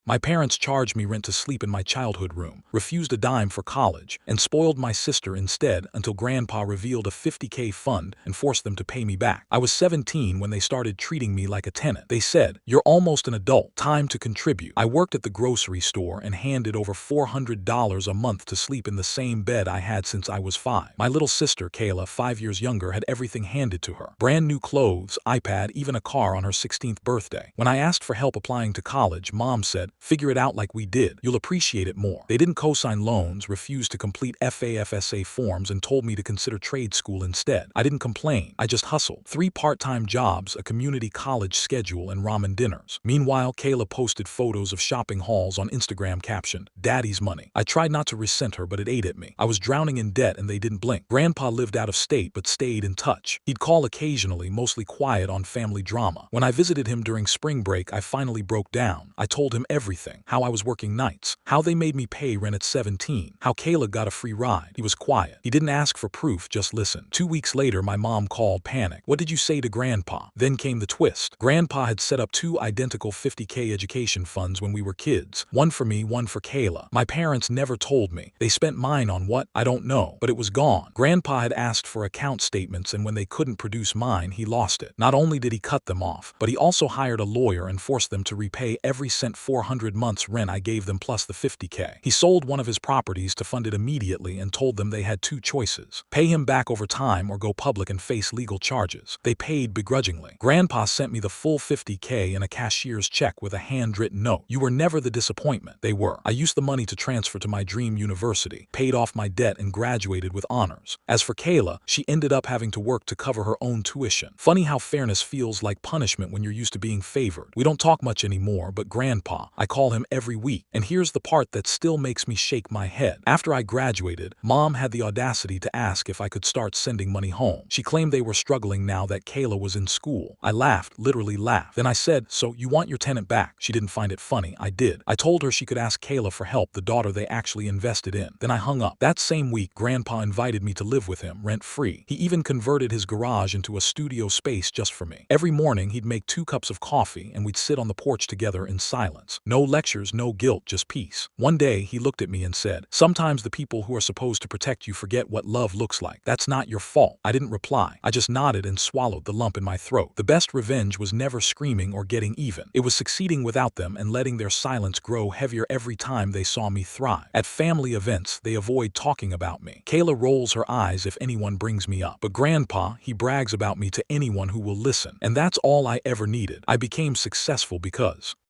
My parents charged me rent to sleep in my childhood room, refused a dime for college, and spoiled my sister instead until Grandpa revealed a $50K fund and forced them to pay me back. I was 17 when they started treating me like a tenant. They said, "You're almost an adult. Time to contribute." I worked at the grocery store and handed over $400 a month to sleep in the same bed I had since I was 5. My little sister, Kayla, 5 years younger, had everything handed to her. Brand new clothes, iPad, even a car on her 16th birthday. When I asked for help applying to college, Mom said, "Figure it out like we did. You'll appreciate it more." They didn't co-sign loans, refused to complete FAFSA forms, and told me to consider trade school instead. I didn't complain. I just hustled. 3 part-time jobs, a community college schedule, and ramen dinners. Meanwhile, Kayla posted photos of shopping hauls on Instagram captioned, "Daddy's money." I tried not to resent her, but it ate at me. I was drowning in debt and they didn't blink. Grandpa lived out of state but stayed in touch. He'd call occasionally, mostly quiet on family drama. When I visited him during spring break, I finally broke down. I told him everything. How I was working nights. How they made me pay rent at 17. How Kayla got a free ride. He was quiet. He didn't ask for proof, just listen. 2 weeks later, my mom called, panicked. "What did you say to Grandpa?" Then came the twist. Grandpa had set up 2 identical $50K education funds when we were kids. One for me, one for Kayla. My parents never told me. They spent mine on what? I don't know. But it was gone. Grandpa had asked for account statements, and when they couldn't produce mine, he lost it. Not only did he cut them off, but he also hired a lawyer and forced them to repay every cent 400 months rent I gave them plus the $50K. He sold one of his properties to fund it immediately and told them they had 2 choices. Pay him back over time or go public and face legal charges. They paid begrudgingly. Grandpa sent me the full $50K in a cashier's check with a handwritten note. "You were never the disappointment." They were. I used the money to transfer to my dream university, paid off my debt, and graduated with honors. As for Kayla, she ended up having to work to cover her own tuition. Funny how fairness feels like punishment when you're used to being favored. We don't talk much anymore, but Grandpa, I call him every week. And here's the part that still makes me shake my head. After I graduated, Mom had the audacity to ask if I could start sending money home. She claimed they were struggling now that Kayla was in school. I laughed, literally laughed. Then I said, "So you want your tenant back?" She didn't find it funny. I did. I told her she could ask Kayla for help, the daughter they actually invested in. Then I hung up. That same week, Grandpa invited me to live with him, rent-free. He even converted his garage into a studio space just for me. Every morning, he'd make 2 cups of coffee and we'd sit on the porch together in silence. No lectures, no guilt, just peace. One day, he looked at me and said, "Sometimes the people who are supposed to protect you forget what love looks like. That's not your fault." I didn't reply. I just nodded and swallowed the lump in my throat. The best revenge was never screaming or getting even. It was succeeding without them and letting their silence grow heavier every time they saw me thrive. At family events, they avoid talking about me. Kayla rolls her eyes if anyone brings me up. But Grandpa, he brags about me to anyone who will listen. And that's all I ever needed. I became successful because